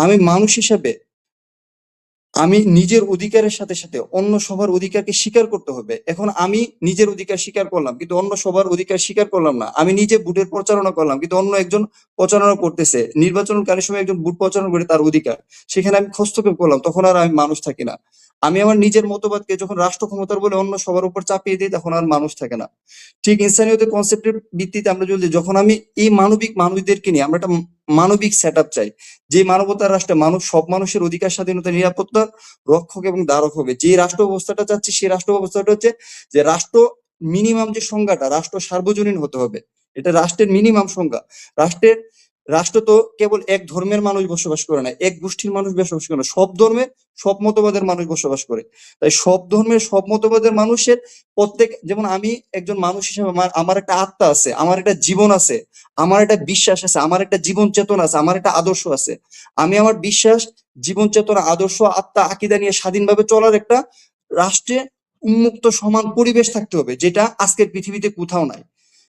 আমি মানুষ হিসেবে আমি নিজের অধিকারের সাথে সাথে অন্য সবার অধিকারকে স্বীকার করতে হবে। এখন আমি নিজের অধিকার স্বীকার করলাম কিন্তু অন্য সবার অধিকার স্বীকার করলাম না। আমি নিজে ভোটের প্রচারণা করলাম কিন্তু অন্য একজন প্রচারণা করতেছে, নির্বাচনকালীন সময় একজন ভোট প্রচারণা করে তার অধিকার, সেখানে আমি হস্তক্ষেপ করলাম, তখন আর আমি মানুষ থাকি না। আমি আমার নিজের মতবাদকে যখন রাষ্ট্র ক্ষমতার বলে অন্য সবার উপর চাপিয়ে দিই, তখন আর মানুষ থাকে না। ঠিক ইনসানিয়তের কনসেপ্টের ভিত্তিতে আমরা যদি যখন আমি এই মানবিক মানুষদেরকে নিয়ে আমরা একটা মানবিক সেট আপ চাই, যে মানবতার রাষ্ট্রে মানুষ সব মানুষের অধিকার, স্বাধীনতা, নিরাপত্তা রক্ষক এবং ধারক হবে। যে রাষ্ট্র ব্যবস্থাটা চাচ্ছি সেই রাষ্ট্র ব্যবস্থাটা হচ্ছে যে রাষ্ট্র মিনিমাম যে সংজ্ঞাটা, রাষ্ট্র সার্বজনীন হতে হবে। এটা রাষ্ট্রের মিনিমাম সংজ্ঞা। রাষ্ট্রের রাষ্ট্র তো কেবল এক ধর্মের মানুষ বসবাস করে না, এক গোষ্ঠীর মানুষ বসবাস করে না, সব ধর্মের সব মতবাদের মানুষ বসবাস করে। তাই সব ধর্মের সব মতবাদের মানুষের প্রত্যেক, যেমন আমি একজন মানুষ হিসেবে আমার আমার একটা আত্মা আছে, আমার একটা জীবন আছে, আমার একটা বিশ্বাস আছে, আমার একটা জীবন চেতনা আছে, আমার একটা আদর্শ আছে। আমি আমার বিশ্বাস, জীবন চেতনা, আদর্শ, আত্মা, আকীদা নিয়ে স্বাধীনভাবে চলার একটা রাষ্ট্রে উন্মুক্ত সমান পরিবেশ থাকতে হবে, যেটা আজকের পৃথিবীতে কোথাও নাই।